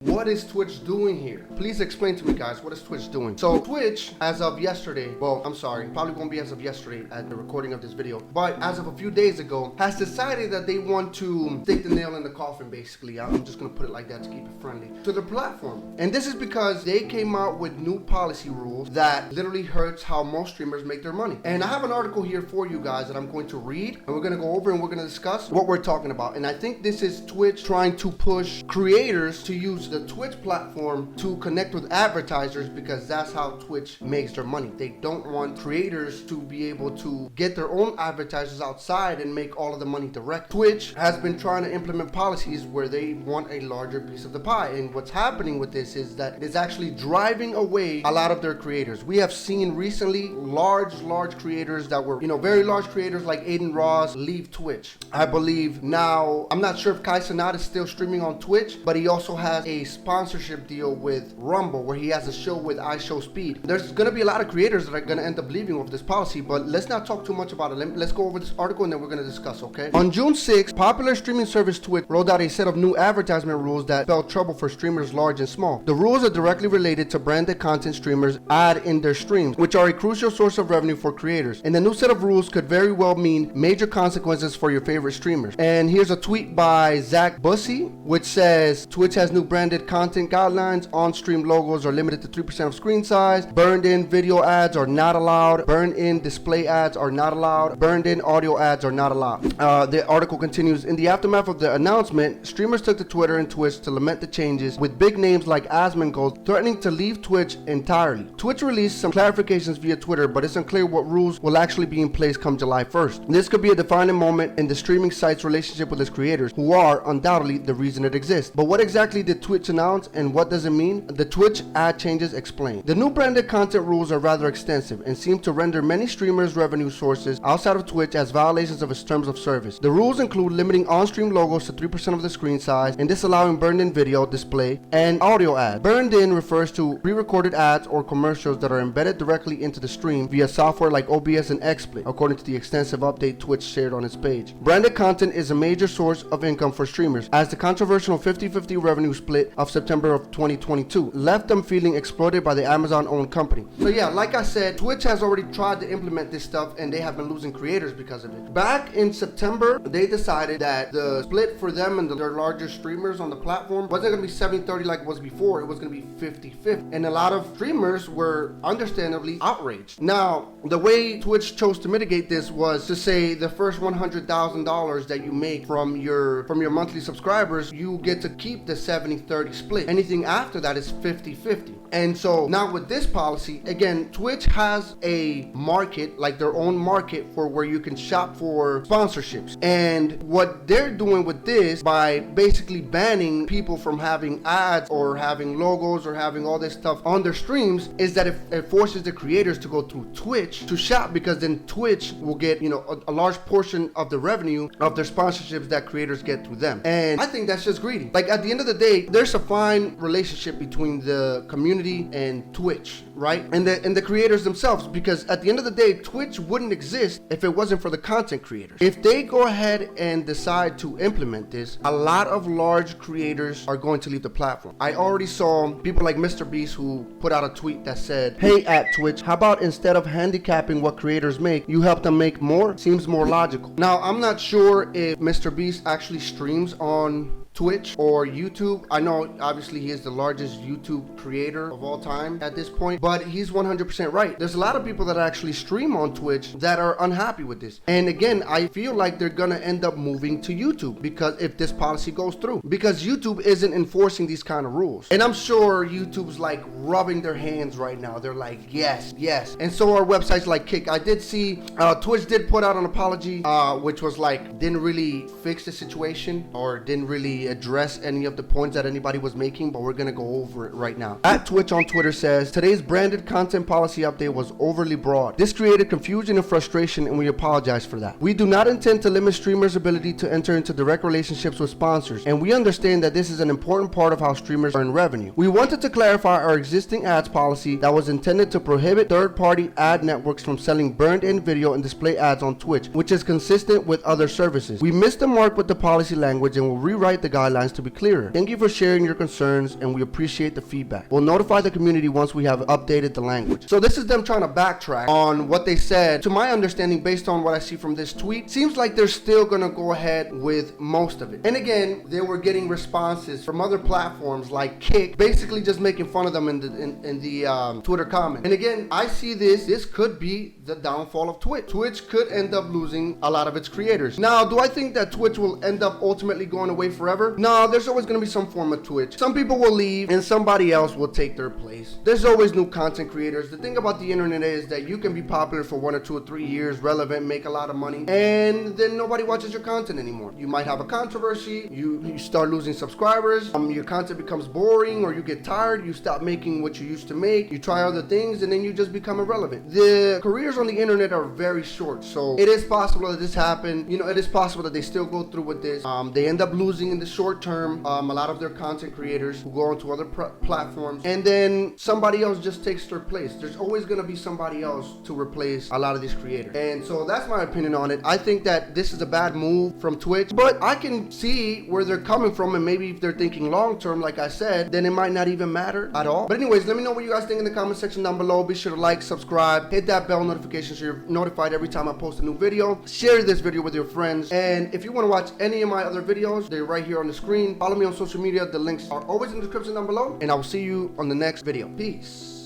What is Twitch doing here? Please explain to me, guys, what is Twitch doing? So Twitch, as of yesterday, well, I'm sorry, probably won't be as of yesterday at the recording of this video, but as of a few days ago, has decided that they want to stick the nail in the coffin, basically. I'm just gonna put it like that to keep it friendly, to their platform. And this is because they came out with new policy rules that literally hurts how most streamers make their money. And I have an article here for you guys that I'm going to read, and we're gonna go over and we're gonna discuss what we're talking about. And I think this is Twitch trying to push creators to use the Twitch platform to connect with advertisers, because that's how Twitch makes their money. They don't want creators to be able to get their own advertisers outside and make all of the money direct. Twitch has been trying to implement policies where they want a larger piece of the pie, and what's happening with this is that it's actually driving away a lot of their creators. We have seen recently large creators that were, very large creators like Aiden Ross leave Twitch. I believe now, I'm not sure if Kai Cenat is still streaming on Twitch, but he also has a sponsorship deal with Rumble where he has a show with iShowSpeed. There's going to be a lot of creators that are going to end up leaving with this policy, but let's not talk too much about it. Let's go over this article and then we're going to discuss, okay? On June 6th, popular streaming service Twitch rolled out a set of new advertisement rules that spelled trouble for streamers large and small. The rules are directly related to branded content streamers add in their streams, which are a crucial source of revenue for creators. And the new set of rules could very well mean major consequences for your favorite streamers. And here's a tweet by Zach Bussey, which says, Twitch has new branded content guidelines. On-stream logos are limited to 3% of screen size. Burned-in video ads are not allowed. Burned-in display ads are not allowed. Burned-in audio ads are not allowed. The article continues, in the aftermath of the announcement, streamers took to Twitter and Twitch to lament the changes, with big names like Asmongold threatening to leave Twitch entirely. Twitch released some clarifications via Twitter, but it's unclear what rules will actually be in place come July 1st. This could be a defining moment in the streaming site's relationship with its creators, who are undoubtedly the reason it exists. But what exactly did Twitch announce, and what does it mean? The Twitch ad changes explain. The new branded content rules are rather extensive and seem to render many streamers' revenue sources outside of Twitch as violations of its terms of service. The rules include limiting on-stream logos to 3% of the screen size and disallowing burned-in video, display, and audio ads. Burned-in refers to pre-recorded ads or commercials that are embedded directly into the stream via software like OBS and XSplit, according to the extensive update Twitch shared on its page. Branded content is a major source of income for streamers, as the controversial 50-50 revenue split of September of 2022 left them feeling exploited by the Amazon-owned company. So yeah, like I said, Twitch has already tried to implement this stuff and they have been losing creators because of it. Back in September, they decided that the split for them and their larger streamers on the platform wasn't going to be 70-30 like it was before. It was going to be 50-50. And a lot of streamers were understandably outraged. Now, the way Twitch chose to mitigate this was to say the first $100,000 that you make from your monthly subscribers, you get to keep the 70-30 split. Anything after that is 50-50. And so now with this policy, again, Twitch has a market, like their own market, for where you can shop for sponsorships. And what they're doing with this, by basically banning people from having ads or having logos or having all this stuff on their streams, is that it forces the creators to go through Twitch to shop, because then Twitch will get, a large portion of the revenue of their sponsorships that creators get through them. And I think that's just greedy. Like, at the end of the day, there's a fine relationship between the community and Twitch, right? And the creators themselves, because at the end of the day, Twitch wouldn't exist if it wasn't for the content creators. If they go ahead and decide to implement this, a lot of large creators are going to leave the platform. I already saw people like Mr. Beast who put out a tweet that said, hey, at Twitch, how about instead of handicapping what creators make, you help them make more? Seems more logical. Now, I'm not sure if Mr. Beast actually streams on Twitch or YouTube. I know obviously he is the largest YouTube creator of all time at this point, but he's 100% right. There's a lot of people that actually stream on Twitch that are unhappy with this. And again, I feel like they're gonna end up moving to YouTube, because if this policy goes through, because YouTube isn't enforcing these kind of rules. And I'm sure YouTube's like rubbing their hands right now. They're like, yes. And so are websites like Kick. I did see Twitch did put out an apology, which was like, didn't really fix the situation or didn't really address any of the points that anybody was making, but we're gonna go over it right now. At Twitch on Twitter says, today's branded content policy update was overly broad. This created confusion and frustration, and we apologize for that. We do not intend to limit streamers' ability to enter into direct relationships with sponsors, and we understand that this is an important part of how streamers earn revenue. We wanted to clarify our existing ads policy that was intended to prohibit third-party ad networks from selling burned-in video and display ads on Twitch, which is consistent with other services. We missed the mark with the policy language and will rewrite the guidelines to be clearer. Thank you for sharing your concerns, and we appreciate the feedback. We'll notify the community once we have updated the language. So this is them trying to backtrack on what they said. To my understanding, based on what I see from this tweet, seems like they're still gonna go ahead with most of it. And again, they were getting responses from other platforms like Kick, basically just making fun of them in the Twitter comment. And again, I see this could be the downfall of Twitch. Twitch could end up losing a lot of its creators. Now, do I think that Twitch will end up ultimately going away forever? No, there's always going to be some form of Twitch. Some people will leave and somebody else will take their place. There's always new content creators. The thing about the internet is that you can be popular for 1 or 2 or 3 years, relevant, make a lot of money, and then nobody watches your content anymore. You might have a controversy, you start losing subscribers, your content becomes boring, or you get tired, you stop making what you used to make, you try other things, and then you just become irrelevant. The careers on the internet are very short, so it is possible that this happened. You know, it is possible that they still go through with this. They end up losing in the short term a lot of their content creators who go onto other platforms, and then somebody else just takes their place. There's always going to be somebody else to replace a lot of these creators, and so that's my opinion on it. I think that this is a bad move from Twitch, but I can see where they're coming from, and maybe if they're thinking long term, like I said, then it might not even matter at all. But anyways, let me know what you guys think in the comment section down below. Be sure to like, subscribe, hit that bell notification so you're notified every time I post a new video. Share this video with your friends, and if you want to watch any of my other videos, they're right here on the screen. Follow me on social media. The links are always in the description down below, and I will see you on the next video. Peace.